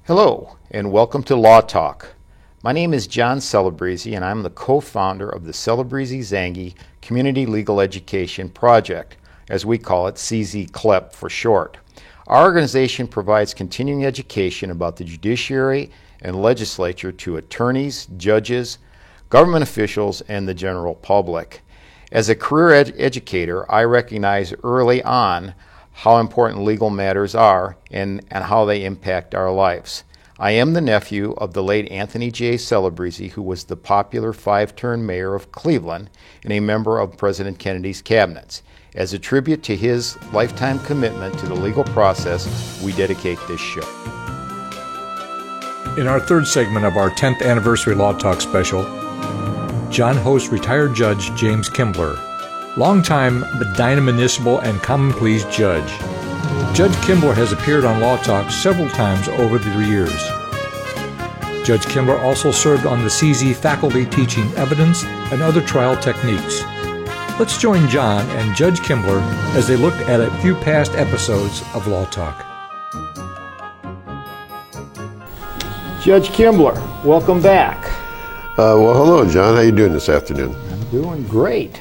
Hello, and welcome to Law Talk. My name is John Celebrezzi, and I'm the co-founder of the Celebrezzi-Zangi Community Legal Education Project, as we call it, CZ-CLEP for short. Our organization provides continuing education about the judiciary and legislature to attorneys, judges, government officials, and the general public. As a career educator, I recognize early on how important legal matters are and how they impact our lives. I am the nephew of the late Anthony J. Celebrezzi, who was the popular 5-term mayor of Cleveland and a member of President Kennedy's cabinets. As a tribute to his lifetime commitment to the legal process, we dedicate this show. In our third segment of our 10th anniversary Law Talk special, John hosts retired Judge James Kimbler, longtime Medina Municipal and Common Pleas judge. Judge Kimbler has appeared on Law Talk several times over the years. Judge Kimbler also served on the CZ faculty teaching evidence and other trial techniques. Let's join John and Judge Kimbler as they look at a few past episodes of Law Talk. Judge Kimbler, welcome back. Well, hello, John. How you doing this afternoon? I'm doing great.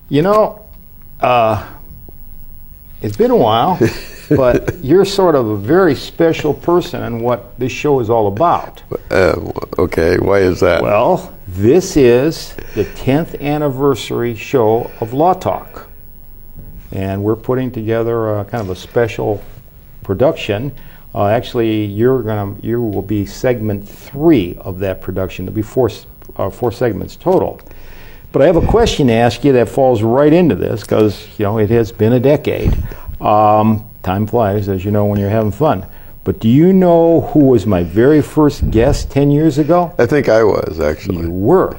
You know, it's been a while, but you're sort of a very special person in what this show is all about. Okay, why is that? Well, this is the 10th anniversary show of Law Talk, and we're putting together a kind of a special production. Actually, you will be segment 3 of that production. There'll be four segments total. But I have a question to ask you that falls right into this because, you know, it has been a decade. Time flies, as you know, when you're having fun. But do you know who was my very first guest 10 years ago? I think I was, actually. You were.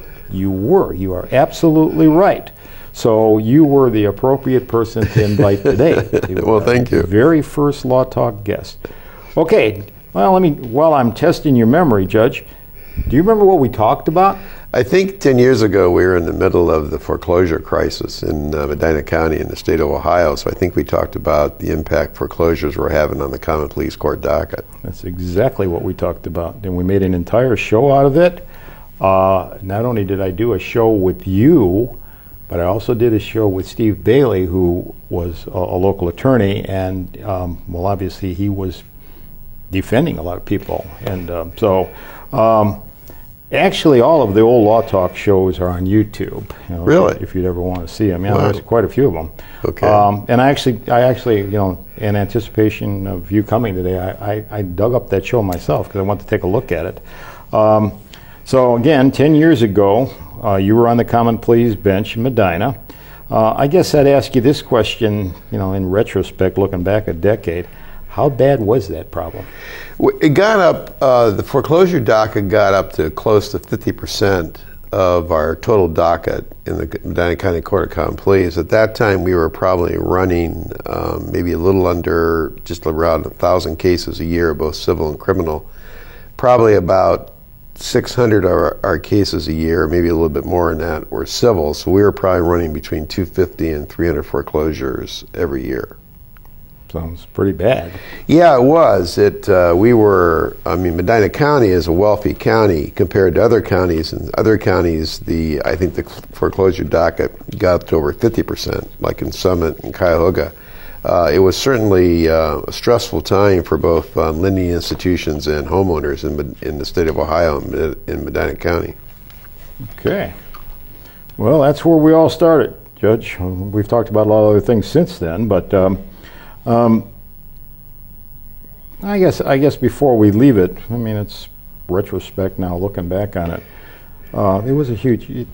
You are absolutely right. So you were the appropriate person to invite today. Well, thank you. Very first Law Talk guest. Okay, well, while I'm testing your memory, Judge, do you remember what we talked about? I think 10 years ago we were in the middle of the foreclosure crisis in Medina County in the state of Ohio, so I think we talked about the impact foreclosures were having on the Common Pleas Court docket. That's exactly what we talked about, and we made an entire show out of it. Not only did I do a show with you, but I also did a show with Steve Bailey, who was a local attorney, and, well, obviously he was defending a lot of people, and actually, all of the old Law Talk shows are on YouTube. You know, really? If you'd ever want to see them. Yeah, wow. There's quite a few of them. Okay. And I actually, you know, in anticipation of you coming today, I dug up that show myself because I wanted to take a look at it. So again, 10 years ago, you were on the Common Pleas bench in Medina. I guess I'd ask you this question, you know, in retrospect, looking back a decade. How bad was that problem? It got up, the foreclosure docket got up to close to 50% of our total docket in the Medina County Court of Common Pleas. At that time, we were probably running maybe a little under, just around 1,000 cases a year, both civil and criminal. Probably about 600 of our cases a year, maybe a little bit more than that, were civil. So we were probably running between 250 and 300 foreclosures every year. Sounds pretty bad. Yeah, it was. Medina County is a wealthy county compared to other counties. And other counties, I think the foreclosure docket got up to over 50%, like in Summit and Cuyahoga. It was certainly a stressful time for both lending institutions and homeowners in the state of Ohio in Medina County. Okay. Well, that's where we all started, Judge. We've talked about a lot of other things since then, but I guess before we leave it, I mean, it's retrospect now, looking back on it. It was it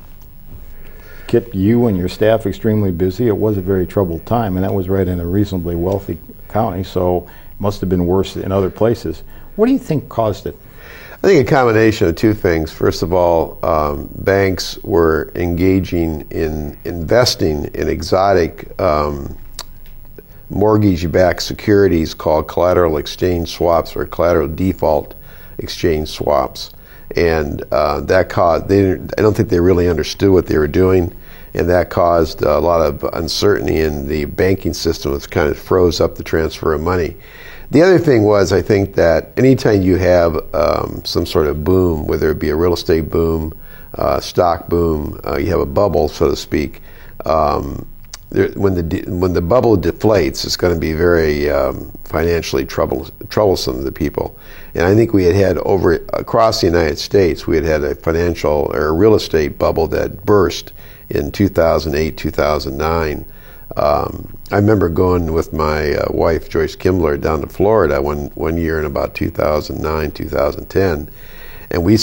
kept you and your staff extremely busy. It was a very troubled time, and that was right in a reasonably wealthy county, so it must have been worse in other places. What do you think caused it? I think a combination of two things. First of all, banks were engaging in investing in exotic mortgage-backed securities called collateral exchange swaps or collateral default exchange swaps, and that caused. I don't think they really understood what they were doing, and that caused a lot of uncertainty in the banking system, which kind of froze up the transfer of money. The other thing was, I think that anytime you have some sort of boom, whether it be a real estate boom, stock boom, you have a bubble, so to speak. When the bubble deflates, it's going to be very financially troublesome to the people. And I think we had across the United States, we had a financial or a real estate bubble that burst in 2008, 2009. I remember going with my wife, Joyce Kimbler, down to Florida one year in about 2009, 2010, and we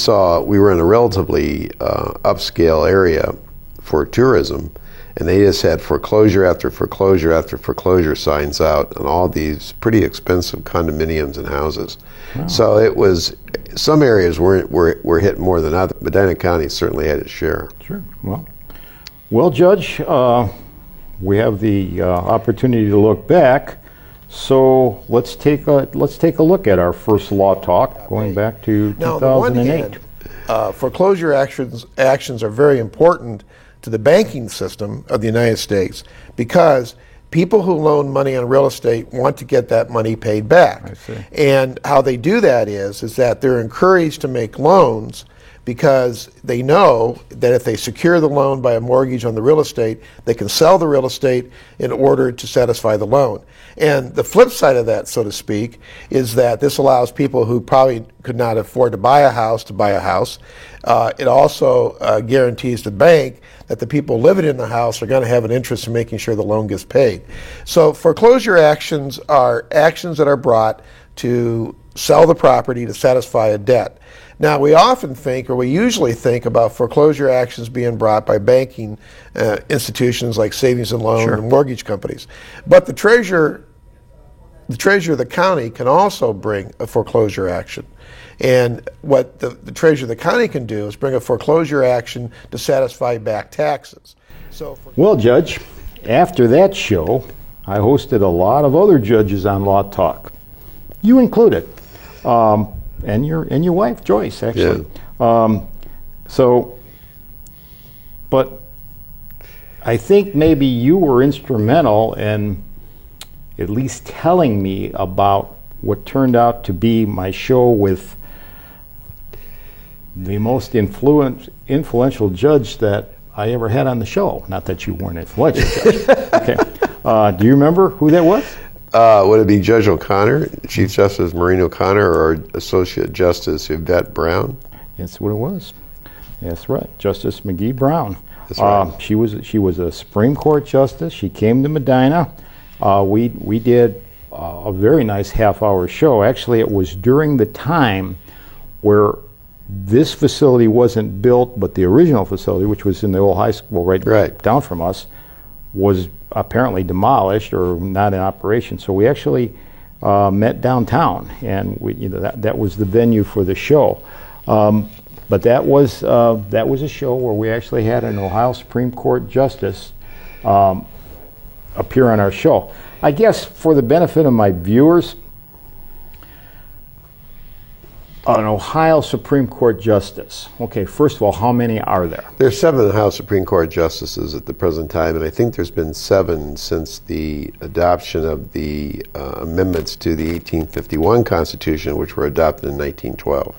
were in a relatively upscale area for tourism, and they just had foreclosure after foreclosure after foreclosure signs out on all these pretty expensive condominiums and houses. Wow. So it was, some areas were hit more than others. Medina County certainly had its share. Sure. Well, Judge, we have the opportunity to look back. So let's take a look at our first law talk going back to 2008. Now, on one hand, foreclosure actions are very important to the banking system of the United States because people who loan money on real estate want to get that money paid back. I see. And how they do that is that they're encouraged to make loans because they know that if they secure the loan by a mortgage on the real estate, they can sell the real estate in order to satisfy the loan. And the flip side of that, so to speak, is that this allows people who probably could not afford to buy a house to buy a house. It also guarantees the bank that the people living in the house are going to have an interest in making sure the loan gets paid. So foreclosure actions are actions that are brought to sell the property to satisfy a debt. Now, we often think, or we usually think, about foreclosure actions being brought by banking institutions like savings and loan and mortgage companies. But the treasurer of the county can also bring a foreclosure action. And what the treasurer of the county can do is bring a foreclosure action to satisfy back taxes. Well, Judge, after that show, I hosted a lot of other judges on Law Talk. You included. And your wife, Joyce, actually. Yeah. But I think maybe you were instrumental in at least telling me about what turned out to be my show with the most influential judge that I ever had on the show. Not that you weren't influential, Judge. Okay. Do you remember who that was? Would it be Judge O'Connor, Chief Justice Maureen O'Connor, or Associate Justice Yvette Brown? That's what it was. That's right, Justice McGee Brown. That's right. She was a Supreme Court justice. She came to Medina. We did a very nice half-hour show. Actually, it was during the time where this facility wasn't built, but the original facility, which was in the old high school right down from us, was apparently demolished or not in operation. So we actually met downtown, and that was the venue for the show. But that was a show where we actually had an Ohio Supreme Court justice appear on our show. I guess for the benefit of my viewers, an Ohio Supreme Court justice. Okay, first of all, how many are there? There's 7 Ohio Supreme Court justices at the present time, and I think there's been 7 since the adoption of the amendments to the 1851 Constitution, which were adopted in 1912.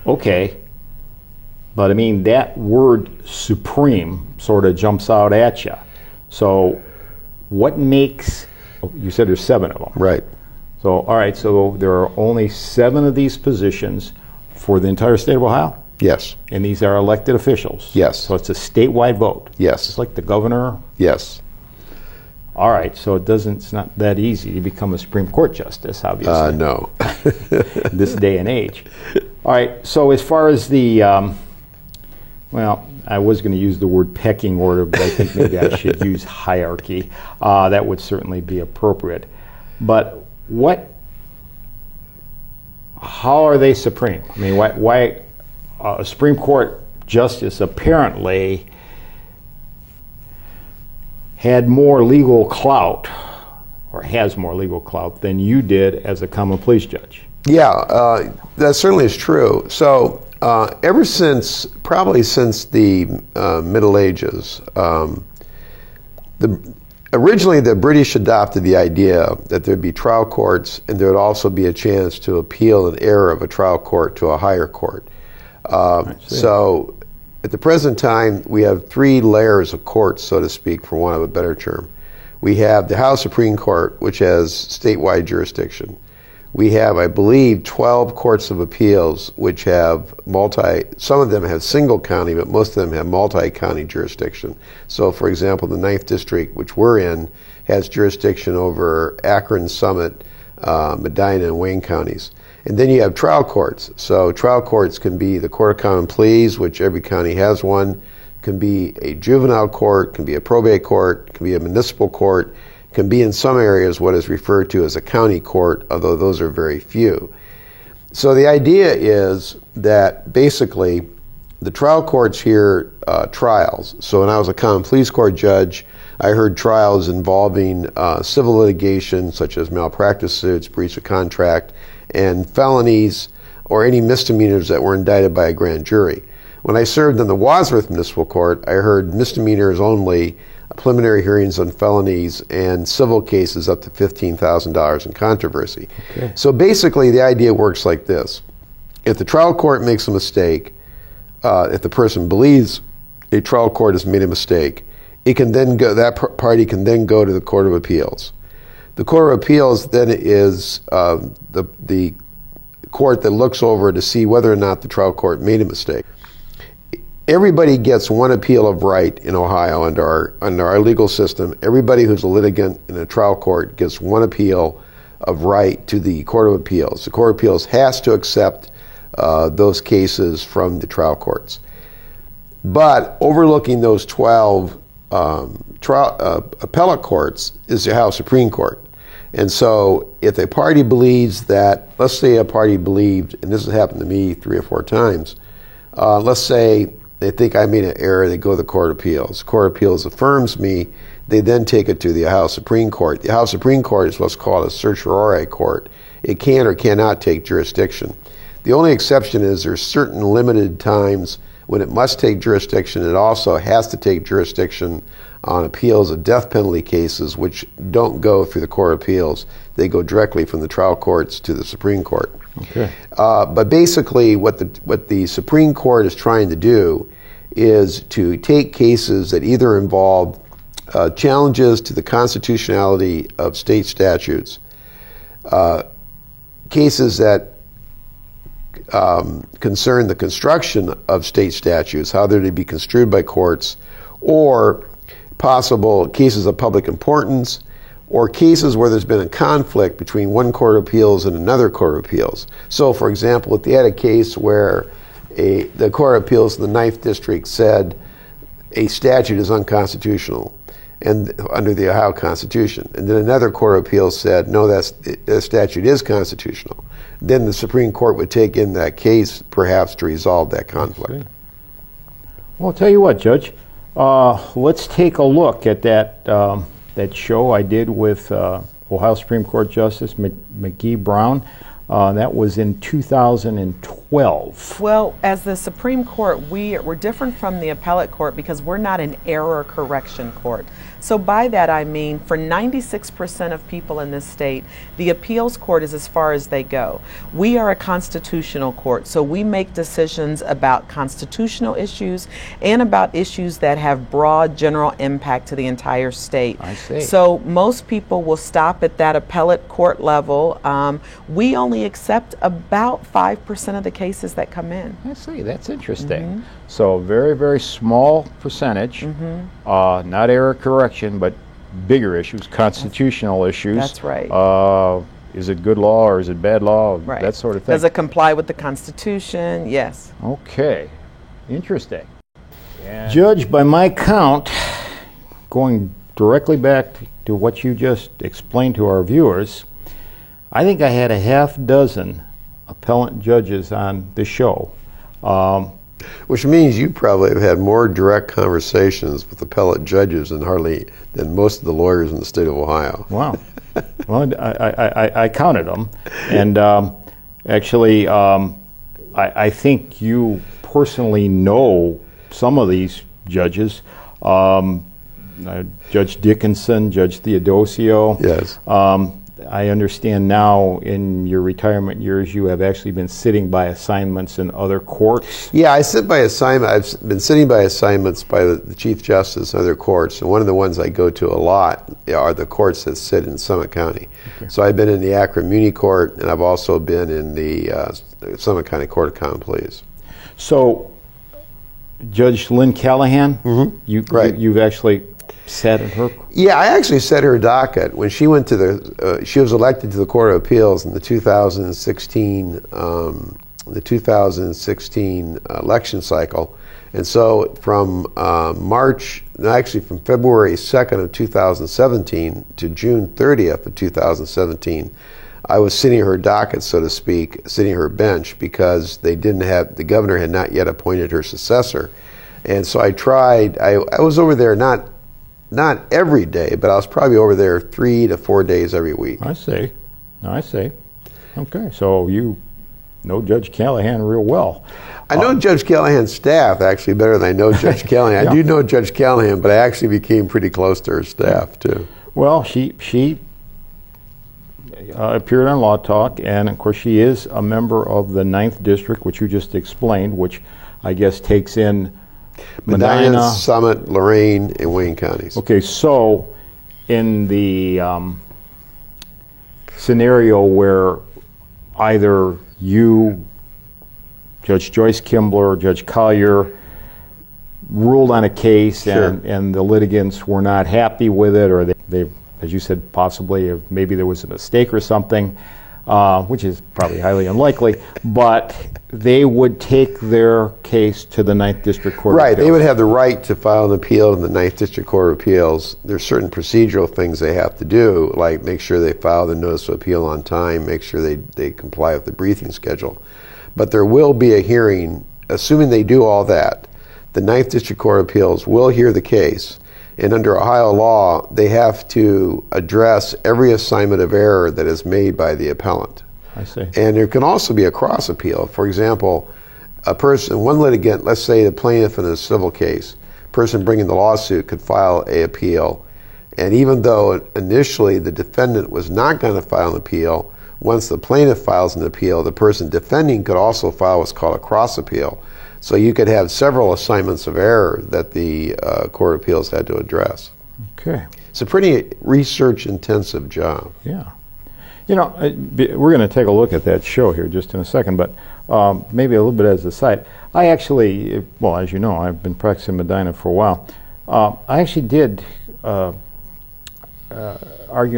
Okay, but I mean, that word supreme sort of jumps out at you. So what makes, you said there's 7 of them. Right. So, all right, so there are only 7 of these positions for the entire state of Ohio? Yes. And these are elected officials? Yes. So it's a statewide vote? Yes. It's like the governor? Yes. All right, so it's not that easy to become a Supreme Court justice, obviously. No. This day and age. All right, so as far as the, well, I was going to use the word pecking order, but I think maybe I should use hierarchy. That would certainly be appropriate. But how are they supreme? I mean, why a Supreme Court justice apparently had more legal clout, or has more legal clout, than you did as a common pleas judge? Yeah, that certainly is true. So ever since, probably since the Middle Ages, Originally, the British adopted the idea that there'd be trial courts and there would also be a chance to appeal an error of a trial court to a higher court. So at the present time, we have three layers of courts, so to speak, for want of a better term. We have the Ohio Supreme Court, which has statewide jurisdiction. We have, I believe, 12 courts of appeals, which have some of them have single county, but most of them have multi-county jurisdiction. So, for example, the 9th District, which we're in, has jurisdiction over Akron, Summit, Medina, and Wayne counties. And then you have trial courts. So trial courts can be the Court of Common Pleas, which every county has one, can be a juvenile court, can be a probate court, can be a municipal court, can be in some areas what is referred to as a county court, although those are very few. So the idea is that basically the trial courts hear trials. So when I was a common pleas court judge, I heard trials involving civil litigation such as malpractice suits, breach of contract, and felonies or any misdemeanors that were indicted by a grand jury. When I served in the Wadsworth Municipal Court, I heard misdemeanors only, preliminary hearings on felonies, and civil cases up to $15,000 in controversy. Okay. So basically the idea works like this. If the trial court makes a mistake, if the person believes a trial court has made a mistake, it can then go, that party can then go to the Court of Appeals. The Court of Appeals then is the court that looks over to see whether or not the trial court made a mistake. Everybody gets one appeal of right in Ohio under our legal system. Everybody who's a litigant in a trial court gets one appeal of right to the Court of Appeals. The Court of Appeals has to accept those cases from the trial courts. But overlooking those 12 appellate courts is the Ohio Supreme Court. And so if a party believes that, let's say a party believed, and this has happened to me 3 or 4 times, let's say they think I made an error, they go to the Court of Appeals. The Court of Appeals affirms me, they then take it to the Ohio Supreme Court. The Ohio Supreme Court is what's called a certiorari court. It can or cannot take jurisdiction. The only exception is there's certain limited times when it must take jurisdiction. It also has to take jurisdiction on appeals of death penalty cases, which don't go through the Court of Appeals. They go directly from the trial courts to the Supreme Court. Okay. But basically what the Supreme Court is trying to do is to take cases that either involve challenges to the constitutionality of state statutes, cases that concern the construction of state statutes, how they're to be construed by courts, or possible cases of public importance, or cases where there's been a conflict between one Court of Appeals and another Court of Appeals. So, for example, if they had a case where the Court of Appeals in the 9th District said a statute is unconstitutional and under the Ohio Constitution, and then another Court of Appeals said, no, that statute is constitutional, then the Supreme Court would take in that case perhaps to resolve that conflict. Well, I'll tell you what, Judge, let's take a look at that show I did with Ohio Supreme Court Justice McGee Brown. That was in 2012. Well, as the Supreme Court, we're different from the appellate court because we're not an error correction court. So by that I mean for 96% of people in this state, the appeals court is as far as they go. We are a constitutional court, so we make decisions about constitutional issues and about issues that have broad general impact to the entire state. I see. So most people will stop at that appellate court level. We only accept about 5% of the cases that come in. I see. That's interesting. Mm-hmm. So very, very small percentage, mm-hmm. Not error correction, but bigger issues, constitutional issues. That's right. Is it good law or is it bad law? Right. That sort of thing. Does it comply with the Constitution? Yes. Okay. Interesting. And Judge, by my count, going directly back to what you just explained to our viewers, I think I had a half dozen appellant judges on the show. Which means you probably have had more direct conversations with appellate judges than most of the lawyers in the state of Ohio. Wow. Well, I counted them. And actually, I think you personally know some of these judges. Judge Dickinson, Judge Theodosio. Yes. I understand now in your retirement years you have actually been sitting by assignments in other courts. Yeah, I sit by assignment. I've been sitting by assignments by the Chief Justice and other courts, and one of the ones I go to a lot are the courts that sit in Summit County. Okay. So I've been in the Akron Muni Court, and I've also been in the Summit County Court of Common Pleas. So, Judge Lynn Callahan, you've actually sat in her? Yeah, I actually set her docket when she went to she was elected to the Court of Appeals in the 2016 election cycle, and so from from February 2nd of 2017 to June 30th of 2017, I was sitting her docket, so to speak, sitting her bench, because the governor had not yet appointed her successor, and so I tried. I was over there not every day, but I was probably over there 3 to 4 days every week. I see. Okay, so you know Judge Callahan real well. I know Judge Callahan's staff actually better than I know Judge Callahan. Yeah. I do know Judge Callahan, but I actually became pretty close to her staff too. Well, she appeared on Law Talk, and of course she is a member of the 9th District, which you just explained, which I guess takes in Medina, Summit, Lorain, and Wayne counties. Okay, so in the scenario where either you, Judge Joyce Kimbler, Judge Collier, ruled on a case, Sure. and the litigants were not happy with it, or they, as you said, possibly maybe there was a mistake or something, which is probably highly unlikely, but they would take their case to the 9th District Court of Appeals. Right, they would have the right to file an appeal in the 9th District Court of Appeals. There's certain procedural things they have to do, like make sure they file the notice of appeal on time, make sure they comply with the briefing schedule. But there will be a hearing, assuming they do all that. The 9th District Court of Appeals will hear the case, and under Ohio law, they have to address every assignment of error that is made by the appellant. I see. And there can also be a cross appeal. For example, one litigant, let's say the plaintiff in a civil case, person bringing the lawsuit could file an appeal, and even though initially the defendant was not going to file an appeal, once the plaintiff files an appeal, the person defending could also file what's called a cross appeal. So you could have several assignments of error that the Court of Appeals had to address. Okay. It's a pretty research-intensive job. Yeah. You know, we're going to take a look at that show here just in a second, but maybe a little bit as a side. I actually, well, as you know, I've been practicing Medina for a while. I actually did argue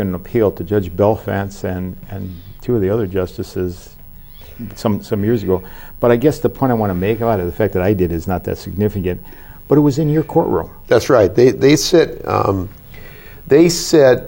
an appeal to Judge Belfance and two of the other justices some years ago. But I guess the point I want to make about it, the fact that I did, is not that significant. But it was in your courtroom. That's right. They sit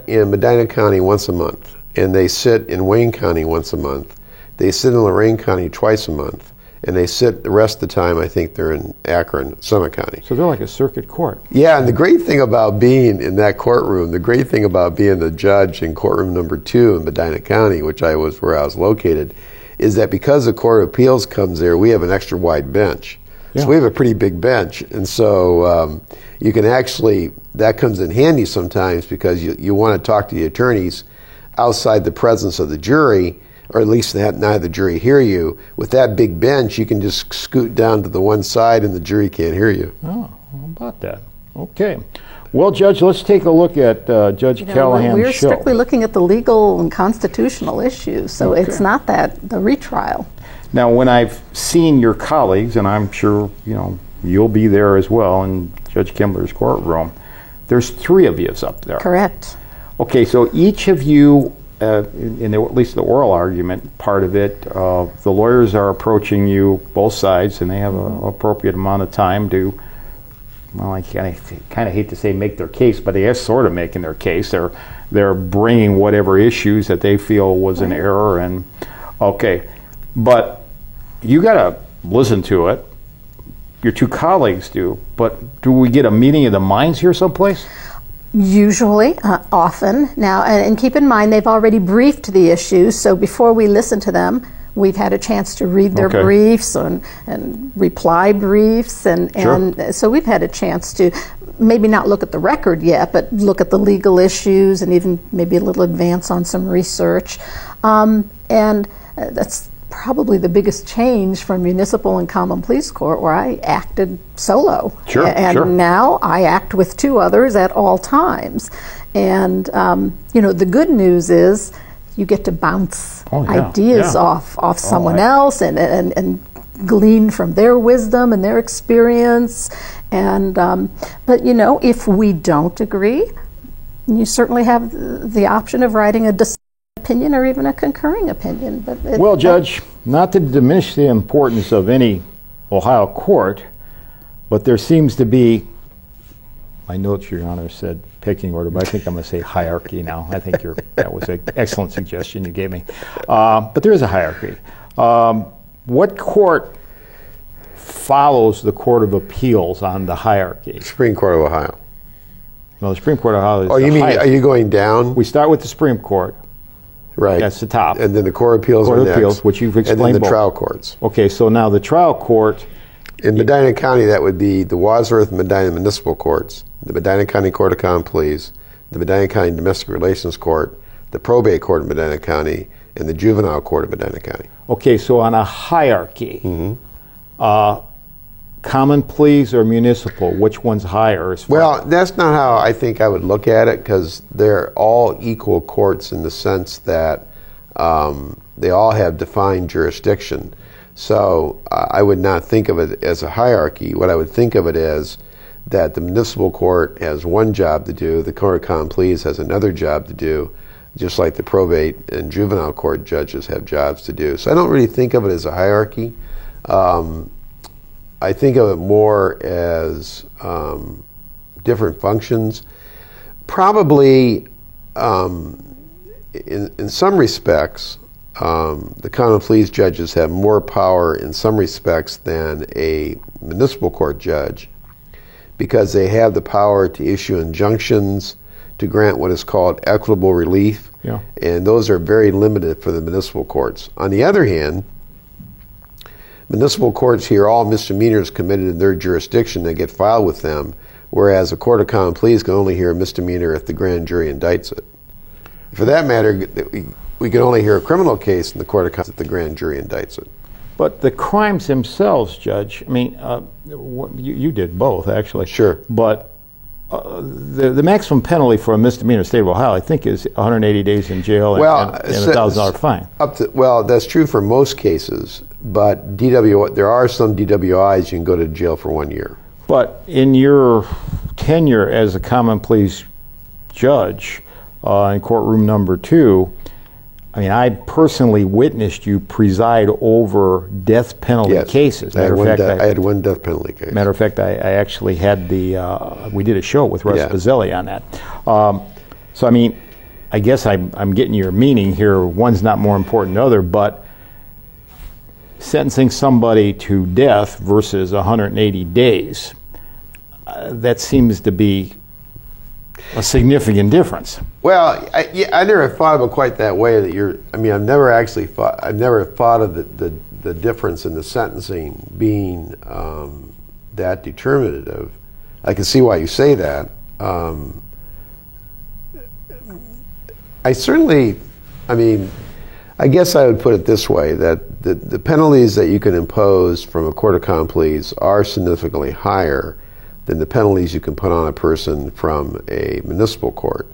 in Medina County once a month, and they sit in Wayne County once a month. They sit in Lorain County twice a month, and they sit the rest of the time, I think they're in Akron, Summit County. So they're like a circuit court. Yeah, and the great thing about being in that courtroom, the great thing about being the judge in courtroom number 2 in Medina County, where I was located, is that because the Court of Appeals comes there, we have an extra wide bench. Yeah. So we have a pretty big bench, and so you can actually, that comes in handy sometimes because you want to talk to the attorneys outside the presence of the jury, or at least not have the jury hear you. With that big bench, you can just scoot down to the one side and the jury can't hear you. Oh, how about that? Okay. Well, Judge, let's take a look at Judge Callahan's we're show. We're strictly looking at the legal and constitutional issues, so Okay. It's not the retrial. Now, when I've seen your colleagues, and I'm sure you'll be there as well in Judge Kimbler's courtroom, there's 3 of you up there. Correct. Okay, so each of you, at least the oral argument part of it, the lawyers are approaching you, both sides, and they have an appropriate amount of time to, well, I kind of hate to say make their case, but they are sort of making their case. They're bringing whatever issues that they feel was an error, and okay, but you got to listen to it. Your 2 colleagues do, but do we get a meeting of the minds here someplace? Usually, often. Now, and keep in mind, they've already briefed the issues, so before we listen to them, we've had a chance to read their Okay. briefs and reply briefs, and Sure. so we've had a chance to maybe not look at the record yet, but look at the legal issues and even maybe a little advance on some research. And that's probably the biggest change from municipal and common pleas court, where I acted solo. Sure, and sure. now I act with two others at all times. And the good news is you get to bounce ideas off someone else and glean from their wisdom and their experience. And but if we don't agree, you certainly have the option of writing a dissenting opinion or even a concurring opinion. But well, Judge, not to diminish the importance of any Ohio court, but there seems to be, my notes, Your Honor, said pecking order, but I think I'm going to say hierarchy now. I think that was an excellent suggestion you gave me. But there is a hierarchy. What court follows the Court of Appeals on the hierarchy? Supreme Court of Ohio. No, the Supreme Court of Ohio is you the mean, highest. are you going down? We start with the Supreme Court. Right. That's the top. And then the Court of Appeals Court are of next. Appeals, which you've explained. And then the both. trial courts. Okay, so now the trial court. In Medina County, that would be the Wadsworth and Medina Municipal Courts, the Medina County Court of Common Pleas, the Medina County Domestic Relations Court, the Probate Court of Medina County, and the Juvenile Court of Medina County. Okay, so on a hierarchy, common pleas or municipal, which one's higher? Well, that's not how I think I would look at it, because they're all equal courts in the sense that they all have defined jurisdiction. So I would not think of it as a hierarchy. What I would think of it as that the municipal court has one job to do, the Court of Common Pleas has another job to do, just like the probate and juvenile court judges have jobs to do. So I don't really think of it as a hierarchy. I think of it more as different functions. Probably, in some respects, the common pleas judges have more power in some respects than a municipal court judge, because they have the power to issue injunctions, to grant what is called equitable relief, and those are very limited for the municipal courts. On the other hand, municipal courts hear all misdemeanors committed in their jurisdiction that get filed with them, whereas a Court of Common Pleas can only hear a misdemeanor if the grand jury indicts it. For that matter, we can only hear a criminal case in the Court of Common Pleas if the grand jury indicts it. But the crimes themselves, Judge, I mean, you did both, actually. Sure. But the maximum penalty for a misdemeanor in the state of Ohio, I think, is 180 days in jail and a $1,000 fine. Well, that's true for most cases, but there are some DWIs you can go to jail for 1 year. But in your tenure as a common pleas judge in courtroom number 2, I mean, I personally witnessed you preside over death penalty cases. I had one death penalty case. Matter of fact, I actually had we did a show with Russ Bazzelli on that. So, I mean, I guess I'm getting your meaning here. One's not more important than the other, but sentencing somebody to death versus 180 days, that seems to be a significant difference. Well, I never thought of it quite that way. I've never thought of the difference in the sentencing being that determinative. I can see why you say that. I guess I would put it this way, that the penalties that you can impose from a Court of Common Pleas are significantly higher than the penalties you can put on a person from a municipal court.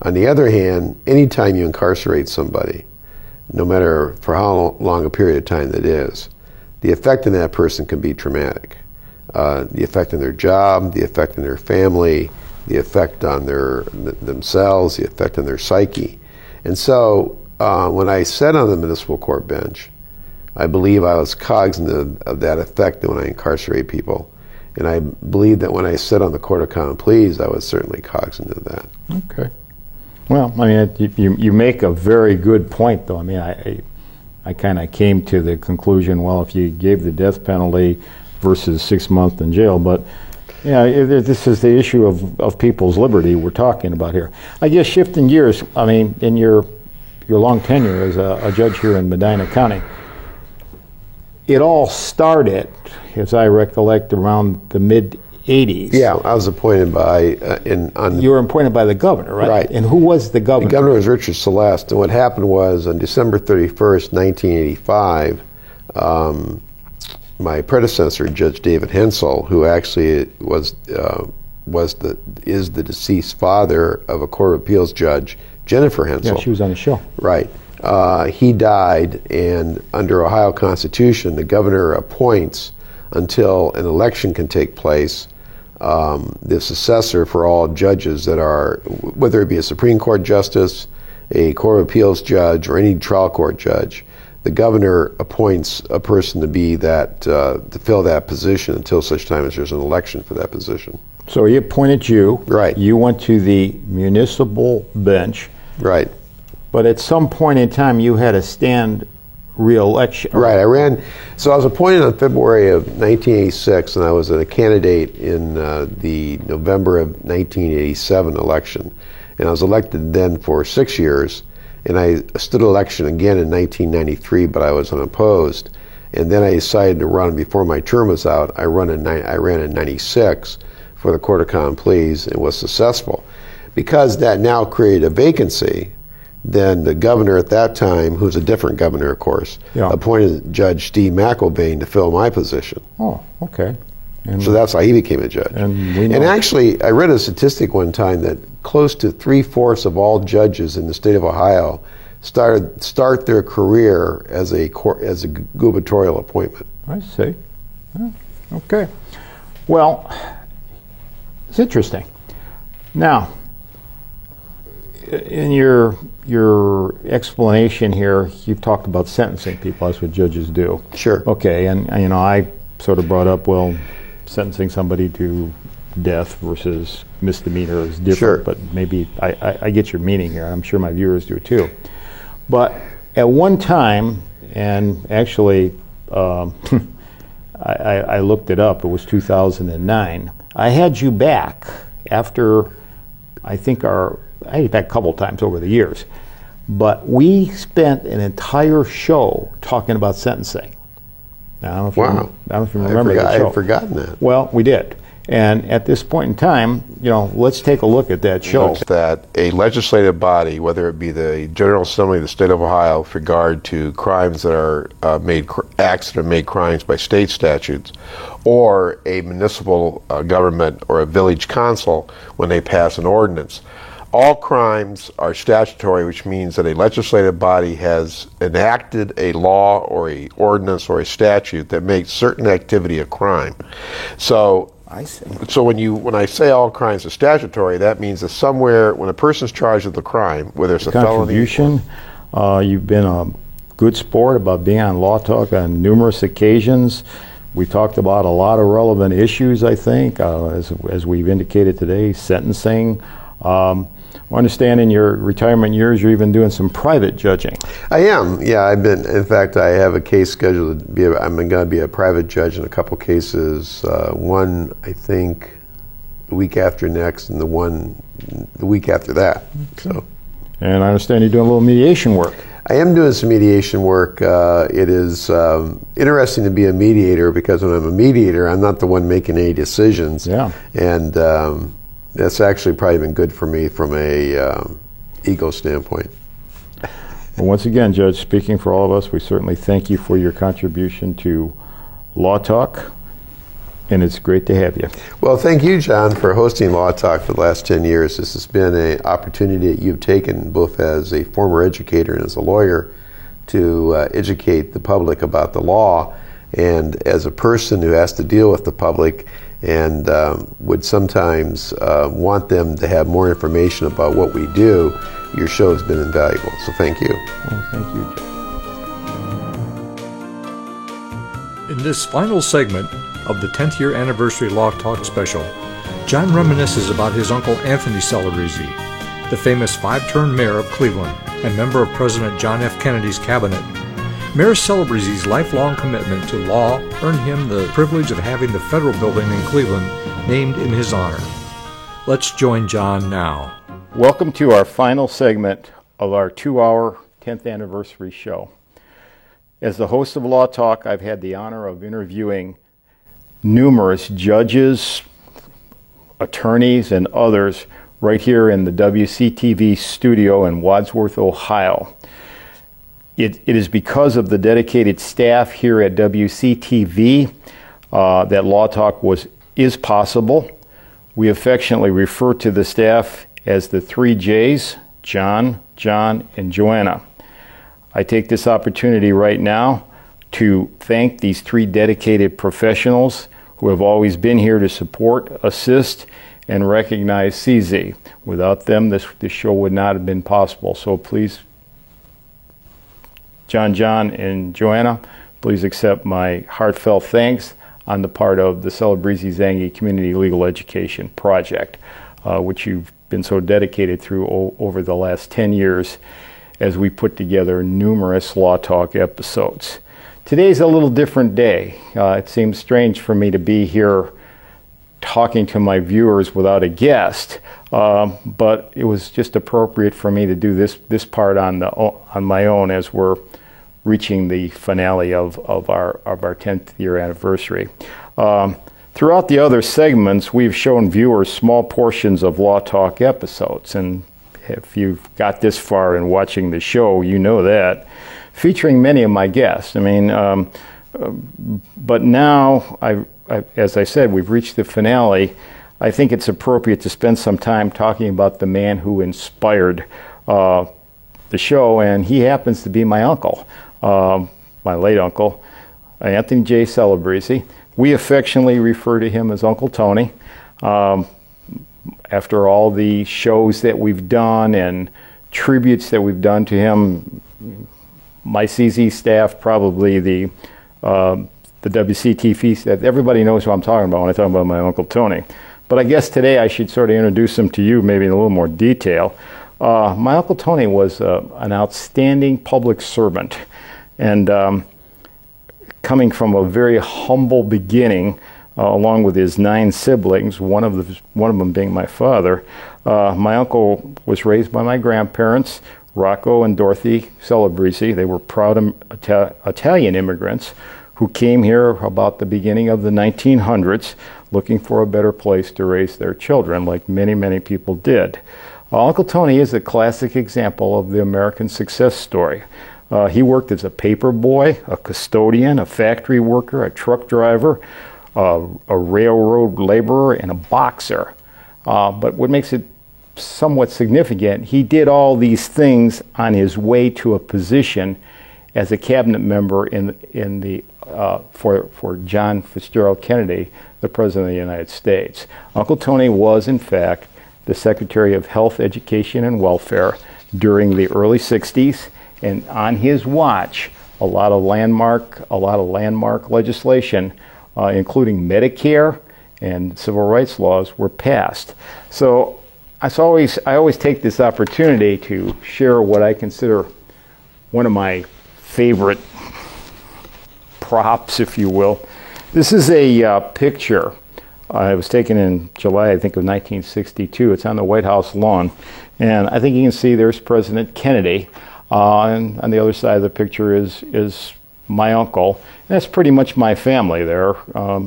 On the other hand, anytime you incarcerate somebody, no matter for how long a period of time that is, the effect on that person can be traumatic. The effect on their job, the effect on their family, the effect on themselves, the effect on their psyche. And so when I sat on the municipal court bench, I believe I was cognizant of that effect when I incarcerate people. And I believe that when I sit on the Court of Common Pleas, I was certainly cognizant of that. Okay. Well, I mean, you make a very good point, though. I mean, I kind of came to the conclusion, well, if you gave the death penalty versus 6 months in jail, but yeah, this is the issue of people's liberty we're talking about here. I guess shifting gears, I mean, in your long tenure as a judge here in Medina County, it all started, as I recollect, around the mid 80s. Yeah, I was appointed by You were appointed by the governor, right? Right. And who was the governor? The governor was Richard Celeste, and what happened was on December 31st, 1985, my predecessor, Judge David Hensel, who actually is the deceased father of a Court of Appeals judge, Jennifer Hensel. Yeah, she was on the show. Right. He died, and under Ohio Constitution, the governor appoints until an election can take place the successor for all judges that are, whether it be a Supreme Court justice, a Court of Appeals judge, or any trial court judge. The governor appoints a person to be that to fill that position until such time as there's an election for that position. So he appointed you. Right. You went to the municipal bench. Right. But at some point in time, you had to stand re-election. Right. I ran. So I was appointed in February of 1986, and I was a candidate in the November of 1987 election, and I was elected then for 6 years. And I stood election again in 1993, but I was unopposed. And then I decided to run before my term was out. I ran in 96 for the Court of Common Pleas and was successful. Because that now created a vacancy, then the governor at that time, who's a different governor, of course, appointed Judge Steve McElvain to fill my position. Oh, okay. And so that's how he became a judge. And actually, I read a statistic one time that close to 3/4 of all judges in the state of Ohio start their career as a gubernatorial appointment. I see. Okay. Well, it's interesting. Now, in your explanation here, you've talked about sentencing people. That's what judges do. Sure. Okay, and I sort of brought up, well, sentencing somebody to death versus misdemeanor is different. Sure. But maybe I get your meaning here. I'm sure my viewers do too. But at one time, and actually, I looked it up. It was 2009. I had you back after, I had you back a couple times over the years. But we spent an entire show talking about sentencing. Now, I don't know if you remember that show. I had forgotten that. Well, we did. And at this point in time, let's take a look at that show. That a legislative body, whether it be the General Assembly of the State of Ohio with regard to crimes that are acts that are made crimes by state statutes, or a municipal government or a village council when they pass an ordinance, all crimes are statutory, which means that a legislative body has enacted a law or a ordinance or a statute that makes certain activity a crime. So I see. So when I say all crimes are statutory, that means that somewhere when a person's charged with a crime, whether it's a contribution, you've been a good sport about being on Law Talk on numerous occasions. We talked about a lot of relevant issues, I think, as we've indicated today, sentencing. I understand in your retirement years you're even doing some private judging. I am, yeah. In fact, I have a case scheduled to be, I'm going to be a private judge in a couple cases. One, I think, the week after next, and the week after that. Okay. So. And I understand you're doing a little mediation work. I am doing some mediation work. It is interesting to be a mediator because when I'm a mediator, I'm not the one making any decisions. Yeah. And that's actually probably been good for me from a ego standpoint. Well, once again, Judge, speaking for all of us, we certainly thank you for your contribution to Law Talk, and it's great to have you. Well, thank you, John, for hosting Law Talk for the last 10 years. This has been an opportunity that you've taken both as a former educator and as a lawyer to educate the public about the law, and as a person who has to deal with the public and would sometimes want them to have more information about what we do, your show has been invaluable. So thank you. Well, thank you, Judge. In this final segment of the 10th year anniversary Law Talk special, John reminisces about his uncle Anthony Celebrezzi, the famous 5-term mayor of Cleveland and member of President John F. Kennedy's cabinet. Mayor Celebrezzi's lifelong commitment to law earned him the privilege of having the federal building in Cleveland named in his honor. Let's join John now. Welcome to our final segment of our 2-hour 10th anniversary show. As the host of Law Talk, I've had the honor of interviewing numerous judges, attorneys and others right here in the WCTV studio in Wadsworth, Ohio. It is because of the dedicated staff here at WCTV that Law Talk is possible. We affectionately refer to the staff as the 3 J's, John, John, and Joanna. I take this opportunity right now to thank these 3 dedicated professionals who have always been here to support, assist, and recognize CZ. Without them, this show would not have been possible. So please, John, John, and Joanna, please accept my heartfelt thanks on the part of the Celebrezze-Zangy Community Legal Education Project, which you've been so dedicated through over the last 10 years as we put together numerous Law Talk episodes. Today's a little different day. It seems strange for me to be here talking to my viewers without a guest, but it was just appropriate for me to do this part on my own as we're reaching the finale of our 10th year anniversary. Throughout the other segments, we've shown viewers small portions of Law Talk episodes, and if you've got this far in watching the show, you know that, featuring many of my guests. I mean, but now, as I said, we've reached the finale. I think it's appropriate to spend some time talking about the man who inspired the show, and he happens to be my uncle, my late uncle, Anthony J. Celebrezze. We affectionately refer to him as Uncle Tony. After all the shows that we've done and tributes that we've done to him, my CZ staff, probably the WCTV staff, everybody knows who I'm talking about when I talk about my Uncle Tony. But I guess today I should sort of introduce him to you maybe in a little more detail. My Uncle Tony was an outstanding public servant, and coming from a very humble beginning, along with his 9 siblings, one of them being my father. My uncle was raised by my grandparents, Rocco and Dorothy Celebrezze. They were proud Italian immigrants who came here about the beginning of the 1900s looking for a better place to raise their children, like many, many people did. Uncle Tony is a classic example of the American success story. He worked as a paper boy, a custodian, a factory worker, a truck driver, a railroad laborer, and a boxer. But what makes it somewhat significant, he did all these things on his way to a position as a cabinet member for John Fitzgerald Kennedy, the President of the United States. Uncle Tony was, in fact, the Secretary of Health, Education, and Welfare during the early 60s, and on his watch, a lot of landmark legislation, including Medicare and civil rights laws, were passed. So I always take this opportunity to share what I consider one of my favorite props, if you will. This is a picture. It was taken in July, I think, of 1962. It's on the White House lawn. And I think you can see there's President Kennedy. And on the other side of the picture is my uncle. And that's pretty much my family there,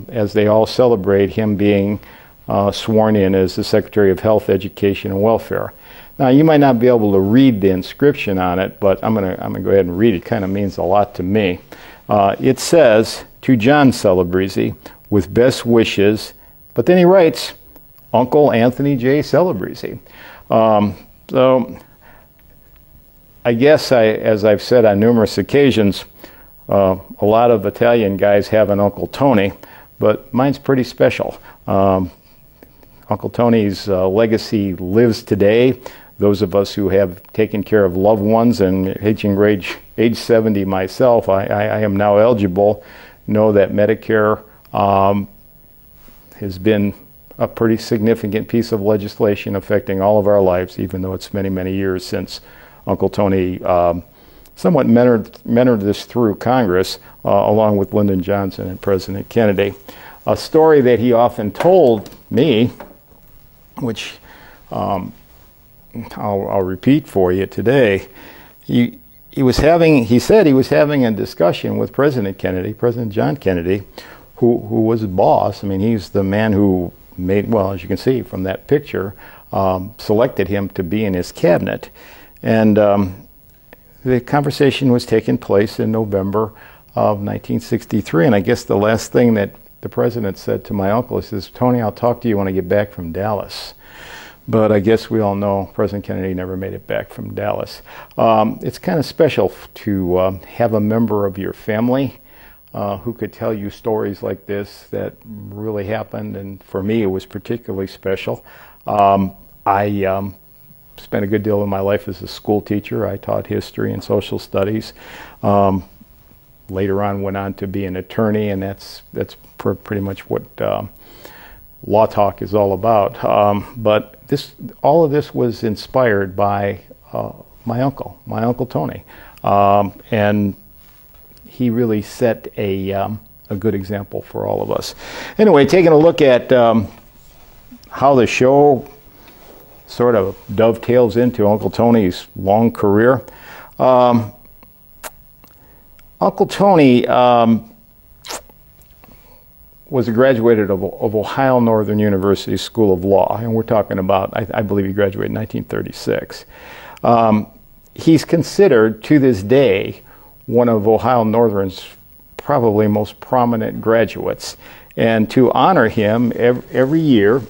as they all celebrate him being sworn in as the Secretary of Health, Education, and Welfare. Now, you might not be able to read the inscription on it, but I'm gonna go ahead and read it. It kind of means a lot to me. It says, "To John Celebrezze, with best wishes," but then he writes, "Uncle Anthony J. Celebrezze." So I guess, as I've said on numerous occasions, a lot of Italian guys have an Uncle Tony, but mine's pretty special. Uncle Tony's legacy lives today. Those of us who have taken care of loved ones, and reaching age 70 myself, I am now eligible, know that Medicare has been a pretty significant piece of legislation affecting all of our lives, even though it's many, many years since Uncle Tony somewhat mentored this through Congress, along with Lyndon Johnson and President Kennedy. A story that he often told me, which I'll repeat for you today. He said he was having a discussion with President Kennedy, President John Kennedy, who was his boss. I mean, he's the man who as you can see from that picture, selected him to be in his cabinet. And the conversation was taking place in November of 1963, and I guess the last thing that the president said to my uncle is, "Tony, I'll talk to you when I get back from Dallas." But I guess we all know President Kennedy never made it back from Dallas. It's kind of special to have a member of your family who could tell you stories like this that really happened, and for me it was particularly special. I spent a good deal of my life as a school teacher. I taught history and social studies. Later on went on to be an attorney, and that's pretty much what Law Talk is all about. But all of this was inspired by my uncle Tony, and he really set a good example for all of us. Anyway, taking a look at how the show sort of dovetails into Uncle Tony's long career. Uncle Tony was a graduate of Ohio Northern University School of Law, and we're talking about, I believe he graduated in 1936. He's considered, to this day, one of Ohio Northern's probably most prominent graduates. And to honor him, every year,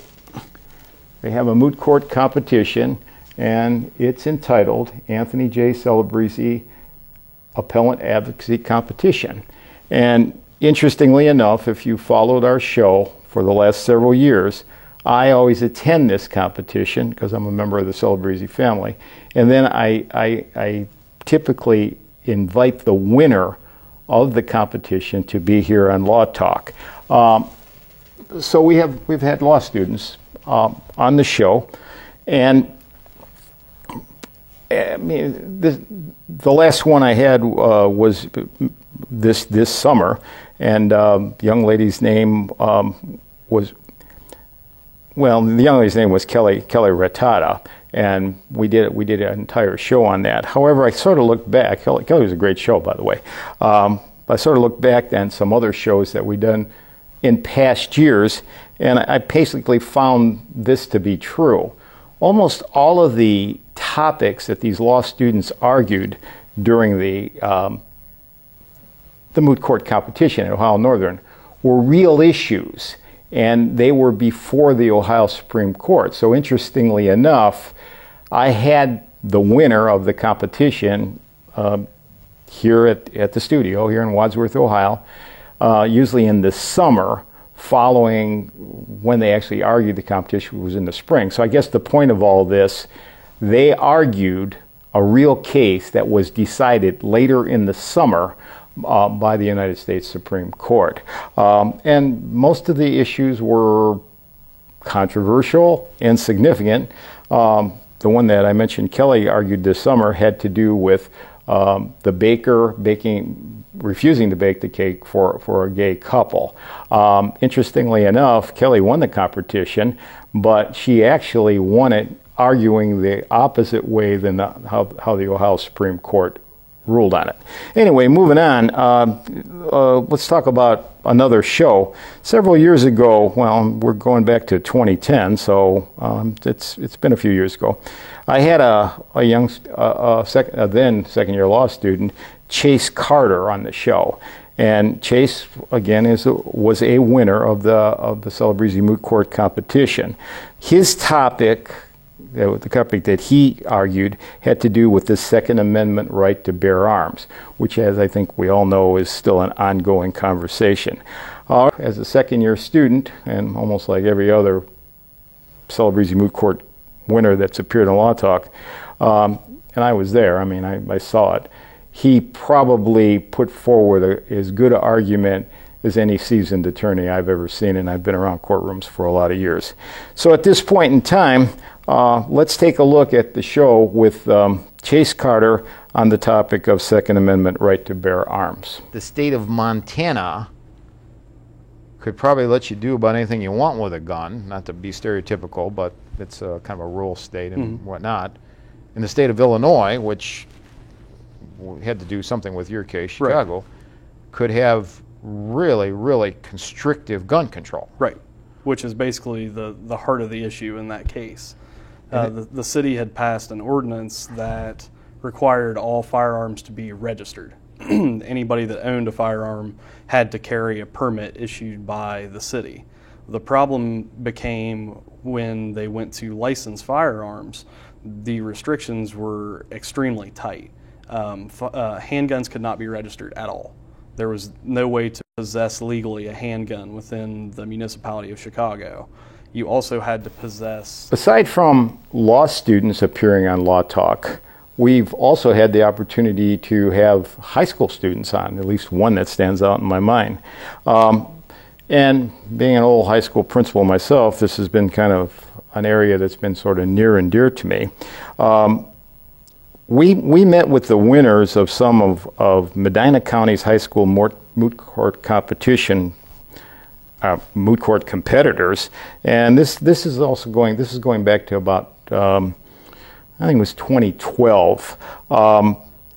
they have a moot court competition, and it's entitled Anthony J. Celebrezzi Appellant Advocacy Competition. And interestingly enough, if you followed our show for the last several years, I always attend this competition because I'm a member of the Celebrezzi family. And then I typically invite the winner of the competition to be here on Law Talk. So we've had law students on the show, and I mean, the last one I had was this summer, and the young lady's name was Kelly Rattata, and we did an entire show on that. However, I sort of looked back. Kelly was a great show, by the way. I sort of looked back at some other shows that we've done in past years, and I basically found this to be true. Almost all of the topics that these law students argued during the moot court competition at Ohio Northern were real issues, and they were before the Ohio Supreme Court. So interestingly enough, I had the winner of the competition here at the studio here in Wadsworth, Ohio, usually in the summer following when they actually argued. The competition was in the spring. So I guess the point of all this, they argued a real case that was decided later in the summer by the United States Supreme Court. And most of the issues were controversial and significant. The one that I mentioned Kelly argued this summer had to do with the baker refusing to bake the cake for a gay couple. Interestingly enough, Kelly won the competition, but she actually won it arguing the opposite way than how the Ohio Supreme Court ruled on it. Anyway, moving on, let's talk about another show. Several years ago, well, we're going back to 2010, so it's been a few years ago. I had a young, then second-year law student, Chase Carter, on the show, and Chase again was a winner of the Celebrezzi moot court competition. His topic, the topic that he argued, had to do with the Second Amendment right to bear arms, which, as I think we all know, is still an ongoing conversation. As a second-year student, and almost like every other Celebrezzi moot court winner that's appeared on Law Talk, and I was there, I mean, I saw it, he probably put forward as good an argument as any seasoned attorney I've ever seen, and I've been around courtrooms for a lot of years. So at this point in time, let's take a look at the show with Chase Carter on the topic of Second Amendment right to bear arms. The state of Montana could probably let you do about anything you want with a gun, not to be stereotypical, but it's kind of a rural state and whatnot. In the state of Illinois, which had to do something with your case, Chicago, could have really, really constrictive gun control. Right. which is basically the heart of the issue in that case. The city had passed an ordinance that required all firearms to be registered. Anybody that owned a firearm had to carry a permit issued by the city. The problem became when they went to license firearms, the restrictions were extremely tight. Handguns could not be registered at all. There was no way to possess legally a handgun within the municipality of Chicago. You also had to possess... Aside from law students appearing on Law Talk, we've also had the opportunity to have high school students on, at least one that stands out in my mind. And being an old high school principal myself, this has been kind of an area that's been sort of near and dear to me. We met with the winners of some of Medina County's high school moot court competition, moot court competitors, and this is going back to about I think it was 2012.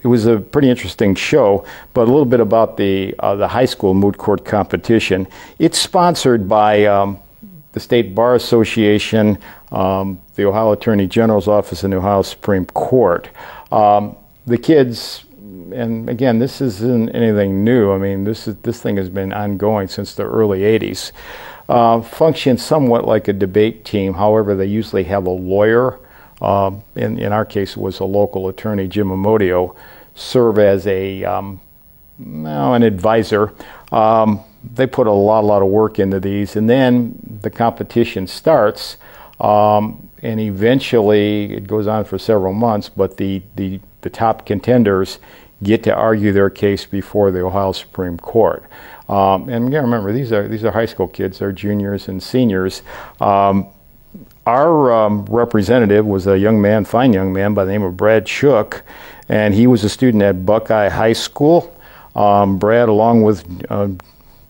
It was a pretty interesting show, but a little bit about the high school moot court competition. It's sponsored by the State Bar Association, the Ohio Attorney General's Office, and the Ohio Supreme Court. The kids, and again, this isn't anything new. I mean, this thing has been ongoing since the early 80s. Function somewhat like a debate team. However, they usually have a lawyer. In our case, it was a local attorney, Jim Amodio, serve as an advisor. They put a lot of work into these, and then the competition starts, and eventually it goes on for several months, but the top contenders get to argue their case before the Ohio Supreme Court. And again, remember, these are high school kids. They're juniors and seniors. Our representative was a fine young man by the name of Brad Shook, and he was a student at Buckeye High School. Brad, along with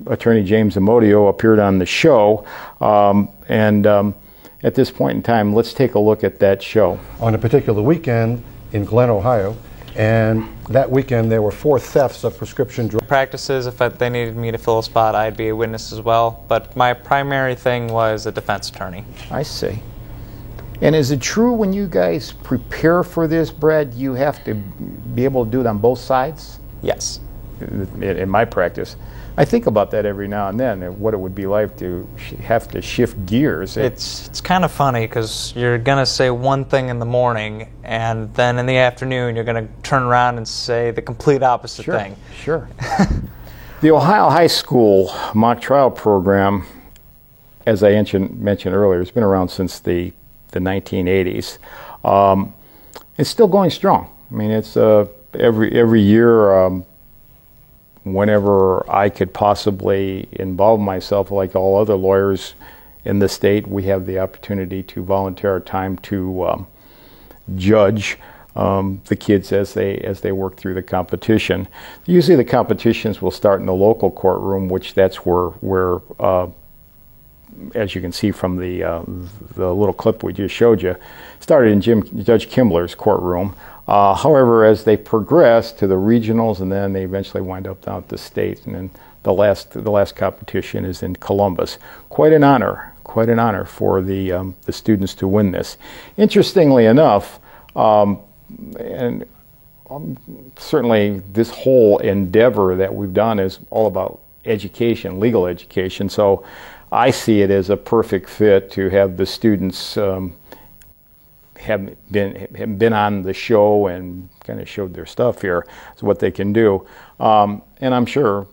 Attorney James Amodio, appeared on the show. At this point in time, let's take a look at that show. On a particular weekend in Glen, Ohio, and that weekend there were 4 thefts of prescription drugs. Practices, if they needed me to fill a spot, I'd be a witness as well. But my primary thing was a defense attorney. I see. And is it true when you guys prepare for this, Brad, you have to be able to do it on both sides? Yes. In my practice. I think about that every now and then, what it would be like to have to shift gears. It's kind of funny because you're going to say one thing in the morning, and then in the afternoon you're going to turn around and say the complete opposite thing. Sure. The Ohio High School mock trial program, as I mentioned earlier, has been around since the 1980s. It's still going strong. I mean, it's every year. Whenever I could possibly involve myself, like all other lawyers in the state, we have the opportunity to volunteer our time to judge the kids as they work through the competition. Usually the competitions will start in the local courtroom, which that's where as you can see from the little clip we just showed you, started in Judge Kimbler's courtroom. However, as they progress to the regionals, and then they eventually wind up down at the state, and then the last competition is in Columbus. Quite an honor for the students to win this. Interestingly enough, and certainly this whole endeavor that we've done is all about education, legal education. So I see it as a perfect fit to have the students have been on the show and kind of showed their stuff here, so what they can do. And I'm sure,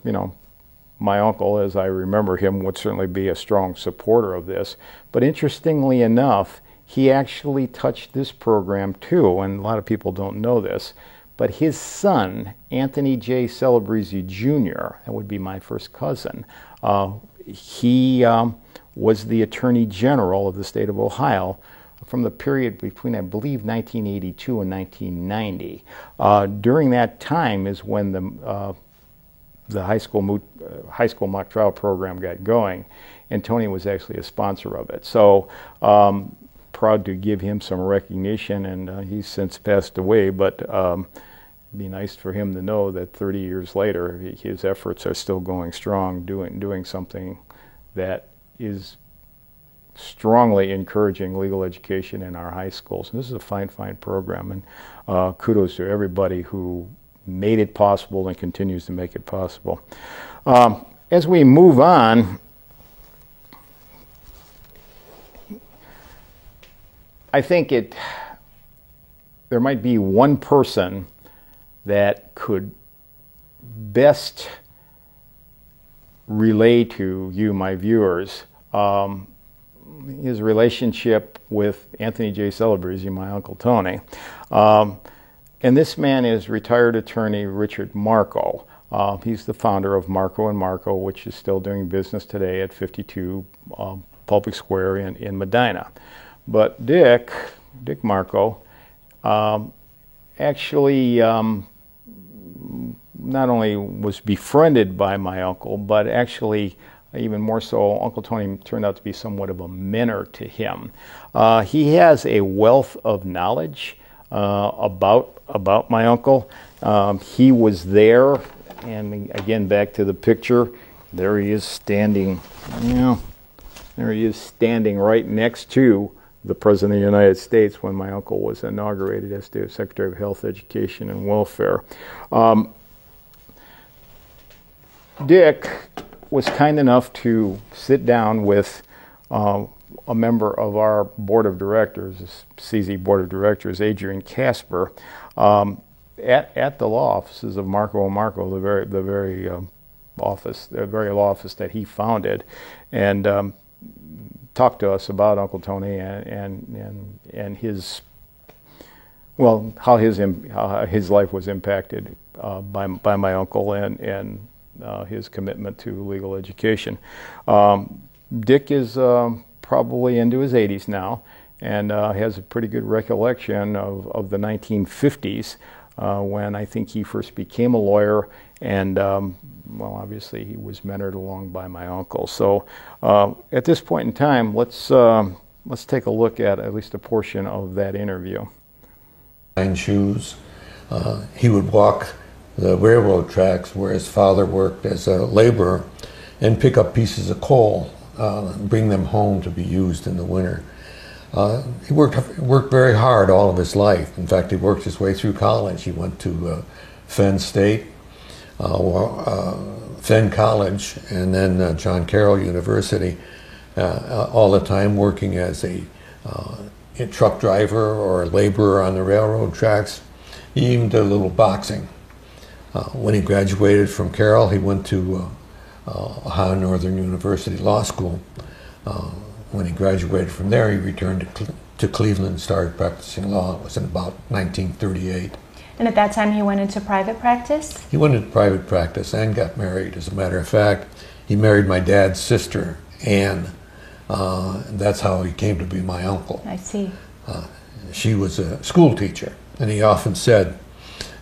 my uncle, as I remember him, would certainly be a strong supporter of this. But interestingly enough, he actually touched this program too, and a lot of people don't know this, but his son, Anthony J. Celebrezzi Jr., that would be my first cousin, he was the Attorney General of the state of Ohio from the period between, I believe, 1982 and 1990. During that time is when the high school mock trial program got going, and Tony was actually a sponsor of it. So proud to give him some recognition, and he's since passed away, but it'd be nice for him to know that 30 years later his efforts are still going strong, doing something that is strongly encouraging legal education in our high schools. And this is a fine, fine program, and kudos to everybody who made it possible and continues to make it possible. As we move on, I think there might be one person that could best relay to you, my viewers, his relationship with Anthony J. Celebrezzi, my Uncle Tony. And this man is retired attorney Richard Marco. He's the founder of Marco & Marco, which is still doing business today at 52 Public Square in Medina. But Dick Marco, actually not only was befriended by my uncle, but actually even more so, Uncle Tony turned out to be somewhat of a mentor to him. He has a wealth of knowledge about my uncle. He was there, and again, back to the picture, there he is standing, there he is standing right next to the President of the United States when my uncle was inaugurated as the Secretary of Health, Education, and Welfare. Dick was kind enough to sit down with a member of our board of directors, this CZ board of directors, Adrian Casper, at the law offices of Marco & Marco, the very law office that he founded, and talked to us about Uncle Tony and his, well, how his life was impacted by my uncle and his commitment to legal education. Dick is probably into his 80s now, and has a pretty good recollection of the 1950s when I think he first became a lawyer, and well, obviously he was mentored along by my uncle. So at this point in time, let's take a look at least a portion of that interview. Shoes. He would walk the railroad tracks where his father worked as a laborer and pick up pieces of coal, and bring them home to be used in the winter. He worked very hard all of his life. In fact, he worked his way through college. He went to Penn State, Penn College, and then John Carroll University, all the time working as a truck driver or a laborer on the railroad tracks. He even did a little boxing. When he graduated from Carroll, he went to Ohio Northern University Law School. When he graduated from there, he returned to Cleveland and started practicing law. It was in about 1938. And at that time, he went into private practice? He went into private practice and got married. As a matter of fact, he married my dad's sister, Anne. And that's how he came to be my uncle. I see. She was a school teacher, and he often said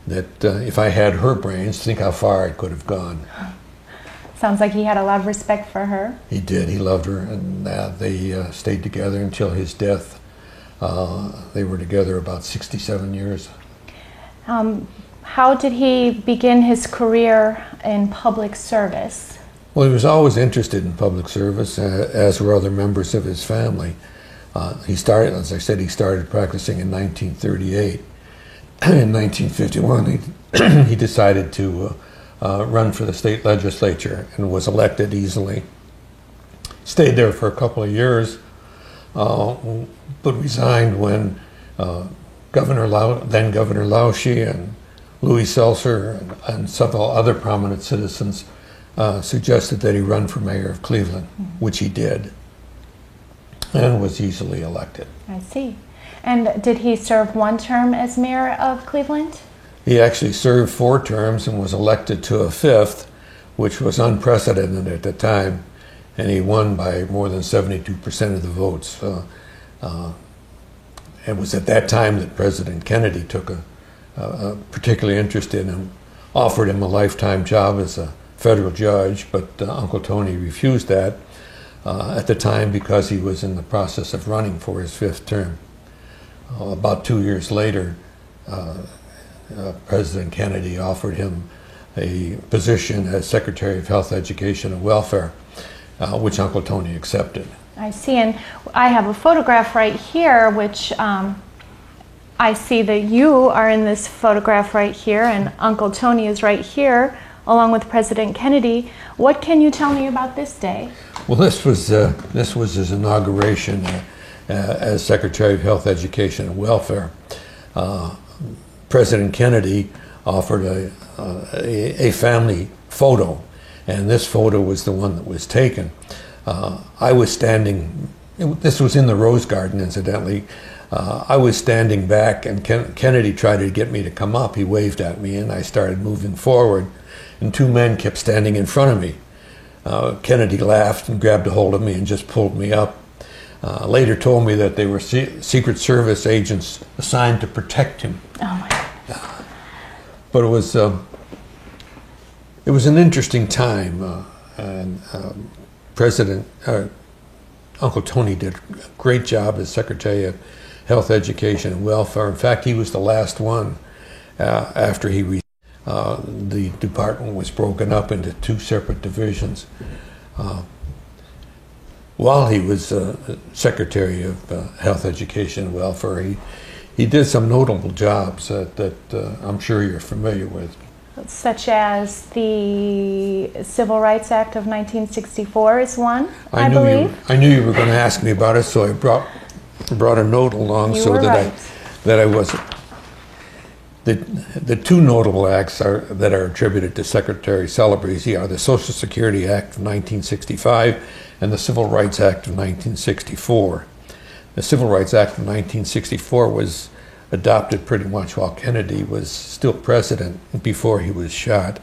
that if I had her brains, think how far I could have gone. Sounds like he had a lot of respect for her. He did. He loved her, and they stayed together until his death. They were together about 67 years. How did he begin his career in public service? Well, he was always interested in public service, as were other members of his family. He started, as I said, he started practicing in 1938. In 1951, he decided to run for the state legislature and was elected easily. Stayed there for a couple of years, but resigned when then Governor Lauschie and Louis Seltzer and several other prominent citizens suggested that he run for mayor of Cleveland, which he did, and was easily elected. I see. And did he serve one term as mayor of Cleveland? He actually served 4 terms and was elected to a 5th, which was unprecedented at the time, and he won by more than 72% of the votes. It was at that time that President Kennedy took a particular interest in him, offered him a lifetime job as a federal judge, but Uncle Tony refused that at the time because he was in the process of running for his 5th term. About 2 years later, President Kennedy offered him a position as Secretary of Health, Education, and Welfare, which Uncle Tony accepted. I see, and I have a photograph right here, which I see that you are in this photograph right here, and Uncle Tony is right here, along with President Kennedy. What can you tell me about this day? Well, this was his inauguration as Secretary of Health, Education, and Welfare. President Kennedy offered a family photo, and this photo was the one that was taken. I was standing, this was in the Rose Garden, incidentally. I was standing back, and Kennedy tried to get me to come up. He waved at me, and I started moving forward, and two men kept standing in front of me. Kennedy laughed and grabbed a hold of me and just pulled me up. Later told me that they were Secret Service agents assigned to protect him. Oh my God. But it was an interesting time, and Uncle Tony did a great job as Secretary of Health, Education, and Welfare. In fact, he was the last one after he resigned. The department was broken up into two separate divisions. While he was Secretary of Health, Education, and Welfare, he did some notable jobs that I'm sure you're familiar with. Such as the Civil Rights Act of 1964 is one, I believe. I knew you were going to ask me about it, so I brought a note along that I wasn't. The two notable acts that are attributed to Secretary Celebrezzi are the Social Security Act of 1965 and the Civil Rights Act of 1964. The Civil Rights Act of 1964 was adopted pretty much while Kennedy was still president, before he was shot.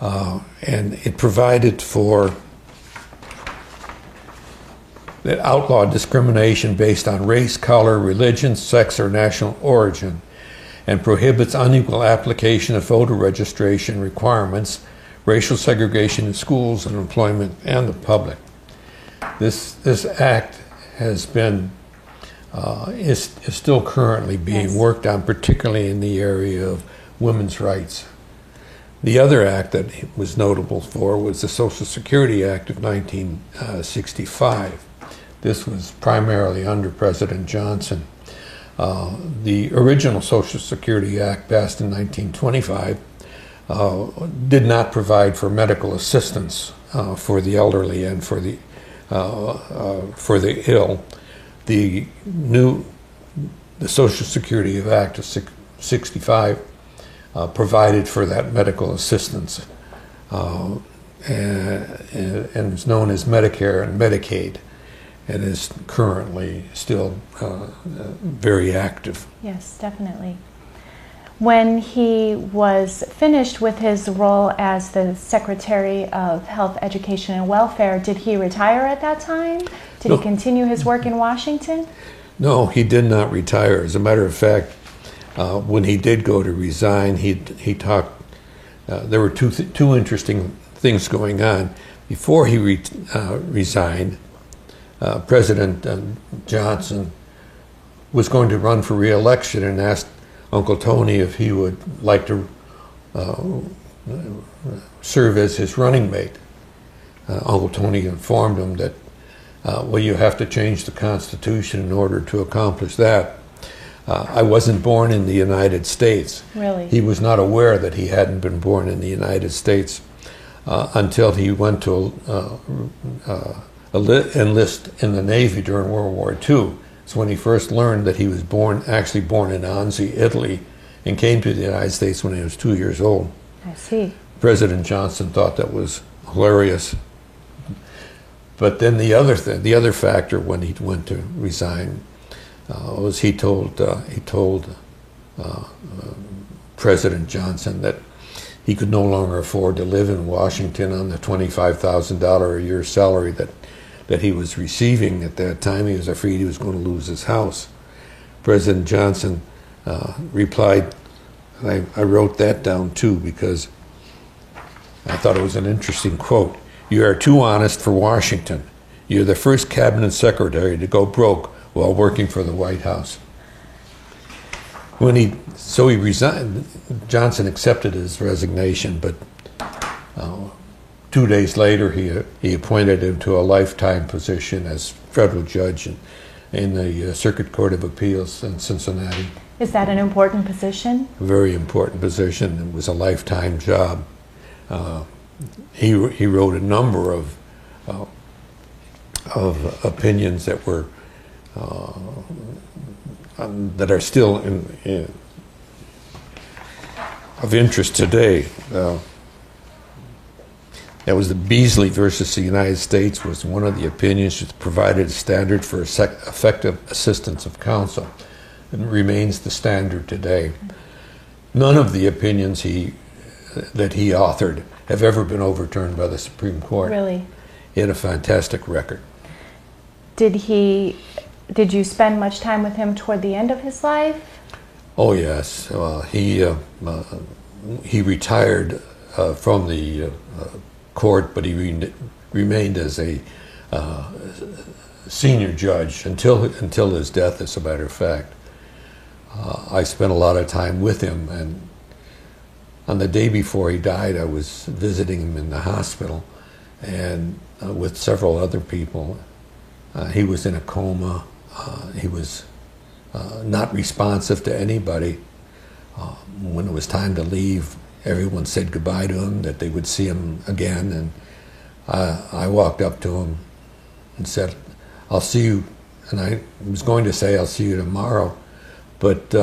And it provided for that outlawed discrimination based on race, color, religion, sex, or national origin, and prohibits unequal application of voter registration requirements, racial segregation in schools and employment and the public. This act has been is still currently being worked on, particularly in the area of women's rights. The other act that it was notable for was the Social Security Act of 1965. This was primarily under President Johnson. The original Social Security Act, passed in 1925, did not provide for medical assistance for the elderly and for the ill. The Social Security Act of 65 provided for that medical assistance, and is known as Medicare and Medicaid, and is currently still very active. Yes, definitely. When he was finished with his role as the Secretary of Health, Education, and Welfare, did he retire at that time? Did he continue his work in Washington? No, he did not retire. As a matter of fact, when he did go to resign, he talked. There were two interesting things going on. Before he resigned, President Johnson was going to run for re-election and asked Uncle Tony if he would like to serve as his running mate. Uncle Tony informed him that, well, you have to change the Constitution in order to accomplish that. I wasn't born in the United States. Really? He was not aware that he hadn't been born in the United States until he went to enlist in the Navy during World War II. It's when he first learned that he was actually born in Anzi, Italy, and came to the United States when he was 2 years old. I see. President Johnson thought that was hilarious. But then the other factor when he went to resign was he told President Johnson that he could no longer afford to live in Washington on the $25,000 a year salary that he was receiving at that time. He was afraid he was going to lose his house. President Johnson replied, and I wrote that down too because I thought it was an interesting quote. "You are too honest for Washington. You're the first cabinet secretary to go broke while working for the White House." So he resigned. Johnson accepted his resignation, but 2 days later, he appointed him to a lifetime position as federal judge in the Circuit Court of Appeals in Cincinnati. Is that an important position? A very important position. It was a lifetime job. He wrote a number of opinions that were that are still of interest today. That was the Beasley versus the United States was one of the opinions that provided a standard for effective assistance of counsel, and remains the standard today. None of the opinions that he authored have ever been overturned by the Supreme Court. Really? He had a fantastic record. Did you spend much time with him toward the end of his life? Oh yes, he retired from the court, but he remained as a senior judge until his death, as a matter of fact. I spent a lot of time with him, and on the day before he died, I was visiting him in the hospital, and with several other people. He was in a coma. He was not responsive to anybody. When it was time to leave, everyone said goodbye to him, that they would see him again, and I walked up to him and said, "I'll see you," and I was going to say, "I'll see you tomorrow," but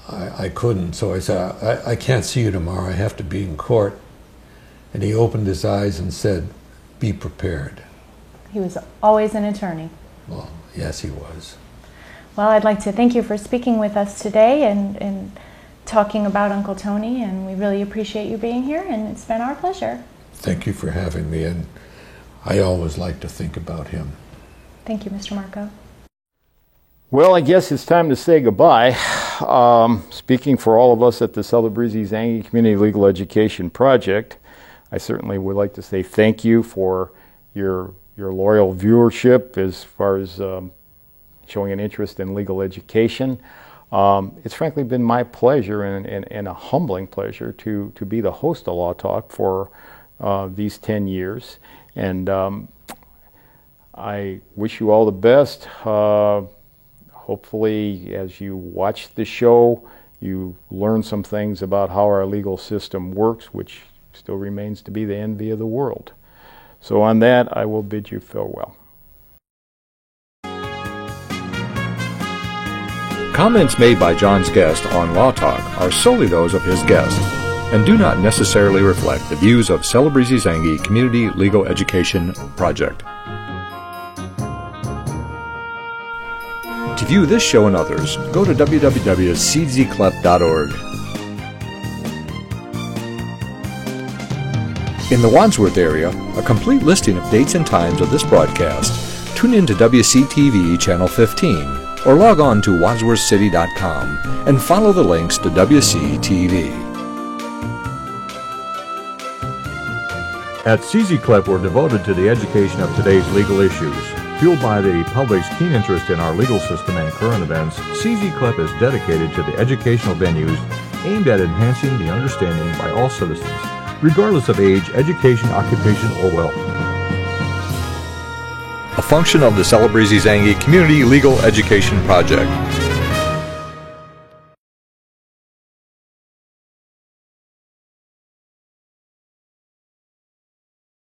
I couldn't, so I said, I can't see you tomorrow, I have to be in court." And he opened his eyes and said, "Be prepared." He was always an attorney. Well, yes, he was. Well, I'd like to thank you for speaking with us today and talking about Uncle Tony, and we really appreciate you being here, and it's been our pleasure. Thank you for having me, and I always like to think about him. Thank you, Mr. Marco. Well, I guess it's time to say goodbye. Speaking for all of us at the Celebrezze-Zangi Community Legal Education Project, I certainly would like to say thank you for your loyal viewership as far as showing an interest in legal education. It's frankly been my pleasure and a humbling pleasure to be the host of Law Talk for these 10 years. And I wish you all the best. Hopefully, as you watch the show, you learn some things about how our legal system works, which still remains to be the envy of the world. So on that, I will bid you farewell. Comments made by John's guest on Law Talk are solely those of his guest and do not necessarily reflect the views of Celebrezze-Zangi Community Legal Education Project. To view this show and others, go to www.czclep.org. In the Wandsworth area, a complete listing of dates and times of this broadcast, tune in to WCTV Channel 15 or log on to wandsworthcity.com and follow the links to WCTV. At CZ-CLEP, we're devoted to the education of today's legal issues. Fueled by the public's keen interest in our legal system and current events, CZ-CLEP is dedicated to the educational venues aimed at enhancing the understanding by all citizens, regardless of age, education, occupation, or wealth. A function of the Celebrezze-Zangi Community Legal Education Project.